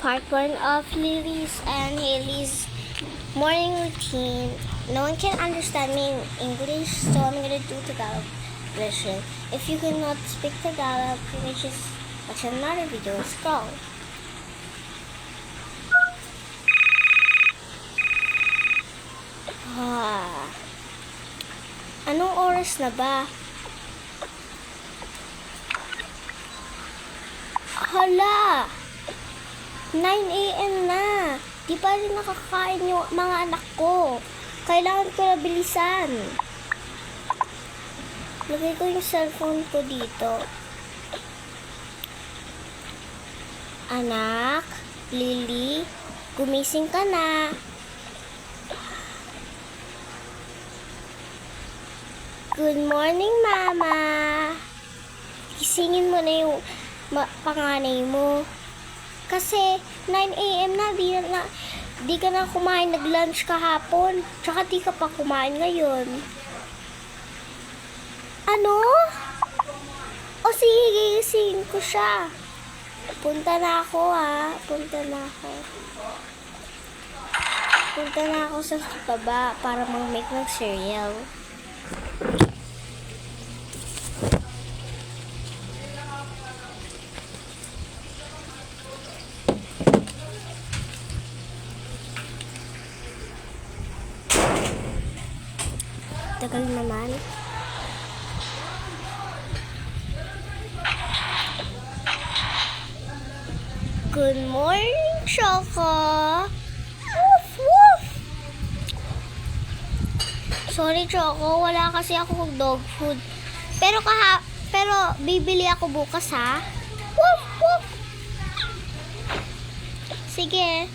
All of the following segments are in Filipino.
part 1 of Lily's and Haley's morning routine. No one can understand me in English, so I'm gonna do Tagalog version. If you cannot speak Tagalog, you can just watch another video and scroll. Anong oras na ba? Hala! 9 a.m. na. Di pa rin nakakain yung mga anak ko. Kailangan ko na bilisan. Lagay ko yung cellphone ko dito. Anak, Lily, gumising ka na. Good morning, Mama. Gisingin mo na yung panganay mo. Kasi 9 a.m. na, di ka na kumain, nag-lunch kahapon. Tsaka di ka pa kumain ngayon. Ano? O sige, gisingin ko siya. Punta na ako Punta na ako sa baba para mag-make ng cereal. Tagal naman. Good morning, Choco. Woof, woof. Sorry, Choco. Wala kasi ako dog food. Pero bibili ako bukas, ha? Woof, woof. Sige.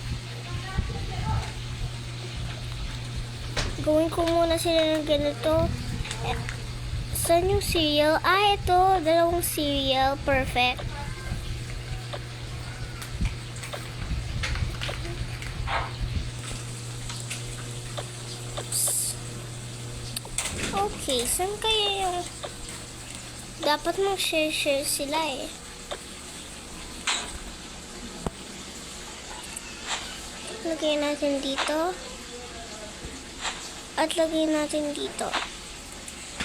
Gawin ko muna sila ng ganito. Saan yung cereal? Ito. 2 cereal. Perfect. Okay. Saan kaya yung... Dapat mag-share sila eh. Lagay natin dito. At lagay natin dito.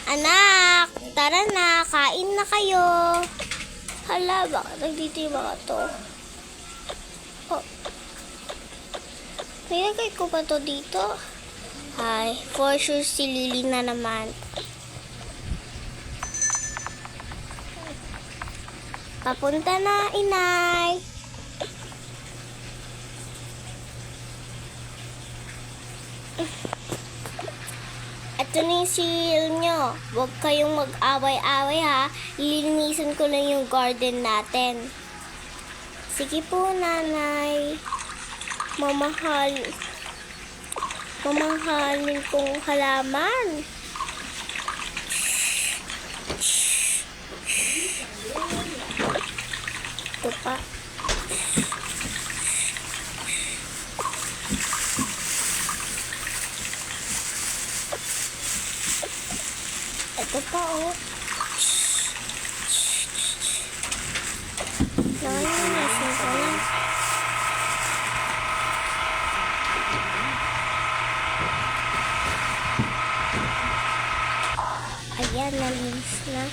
Anak! Tara na! Kain na kayo! Hala, bakit nagdito yung mga to? Oh. Nilagay ko ba to dito? Ay, for sure si Lily na naman. Papunta na, inay! Ito na yung cereal nyo. Huwag kayong mag-away-away, ha. Lilinisan ko lang yung garden natin. Sige po, nanay. Mamahalin kong halaman. Ito pa. Ito pa, oh. Nakalimutan ko na. Ayan, nalinis na.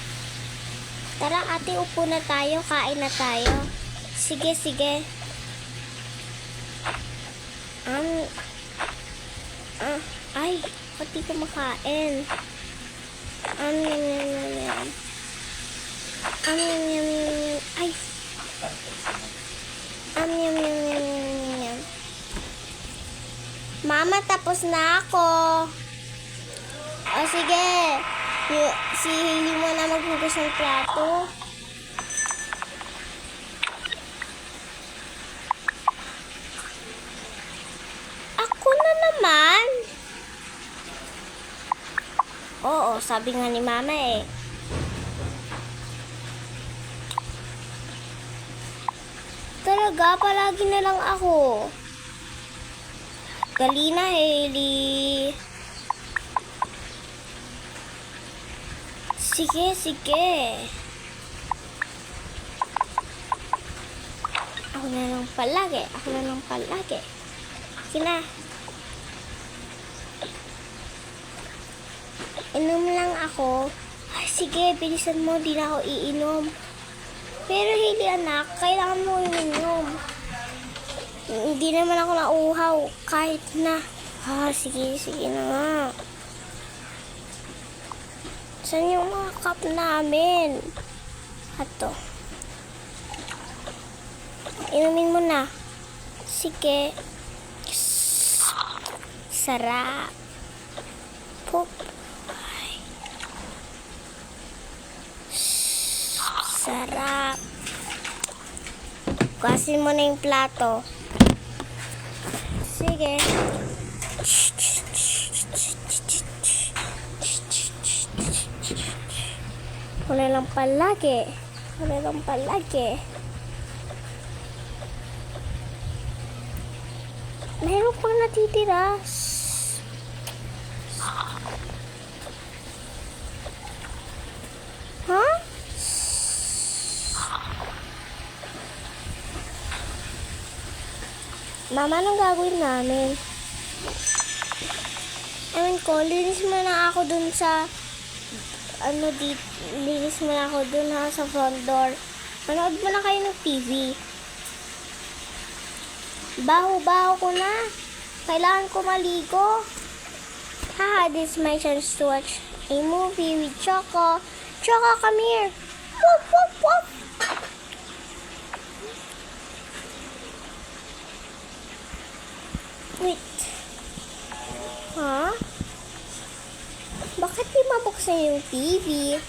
Tara, ate, upo na tayo. Kain na tayo. Sige, sige. Ay, pati ko makain. Ay. Mama, tapos na ako. O sige. Si Haley mo na maghugas ng plato. Ako na naman. Oo, sabi nga ni Mama eh. Talaga, palagi na lang ako. Dali na, Haley. Sige, sige. Ako na lang palagi. Ako na lang palagi. Sige na. Inom lang ako. Ay, sige, bilisan mo. Di na ako iinom. Pero hindi anak, kailangan mo inom. Hindi naman ako nauuhaw. Kahit na. Sige na nga. Saan yung mga cup namin? Ato. Inumin mo na. Sige. Sarap. Pop. Ay. Sarap. Kuhasin mo na yung plato. Sige. Wala lang palagi. Wala lang palagi. Mayroon pang natitira. Ha? Mama, anong gagawin namin? Ewan ko, linis mo na ako dun sa linis mo na ako dun ha, sa front door. Manood mo na kayo ng TV. Baho-baho ko na. Kailangan ko maligo. Haha, this is my chance to watch a movie with Choco. Choco, come here. Woof, woof, woof. Wait. Ha? Bakit di mabuksan yung TV?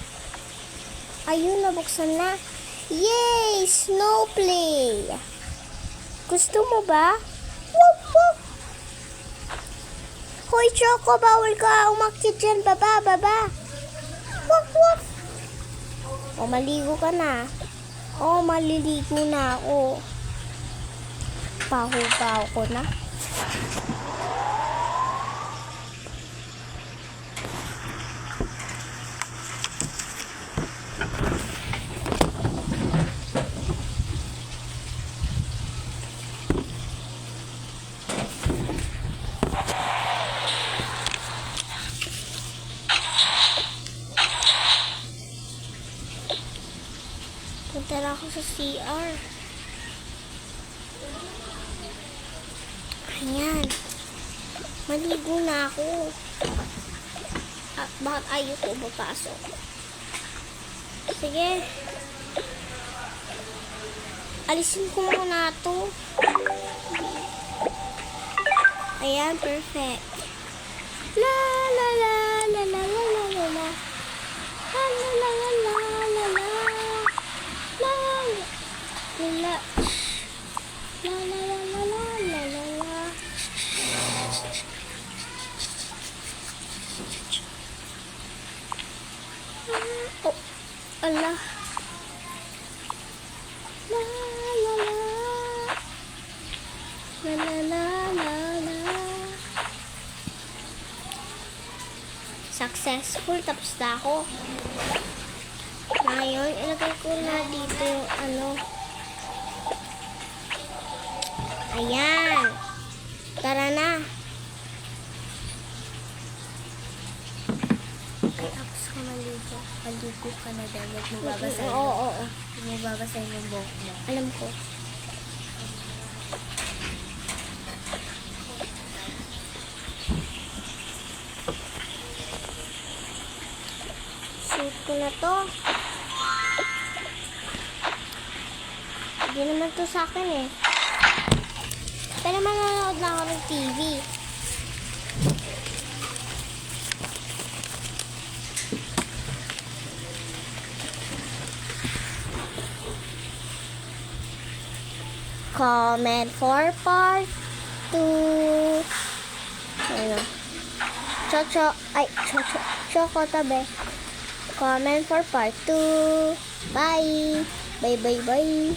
Ayun, nabuksan na. Yay! Snow play! Gusto mo ba? Woof, woof! Hoy, Choco, bawal ka umakyat dyan. Baba, baba. Woof, woof! O, maligo ka na. O, maliligo na ako. Paho-paho ko na. Punta na ako sa CR. Ayan. Maligo na ako. At bakit ayaw ko mapasok? Sige. Alisin ko muna ito. Ayan, perfect. La la la la la la la la la. La la la la la la la. La la la la la la la la. Oh, Allah. La la la. La la la la la. Successful, tapos na ako. Ngayon, ilagay ko na dito yung ano. Ayan. Tara na. Ay, tapos ka maligo. Maligo ka na dahil huwag mo babasahin. Oo. Huwag mo babasahin yung buhok mo. Alam ko. Suit ko na to. Hindi naman to sa akin eh. Pero manonood na ako ng TV. Comment for part 2. Ano? Choco tabi. Comment for part 2. Bye. Bye.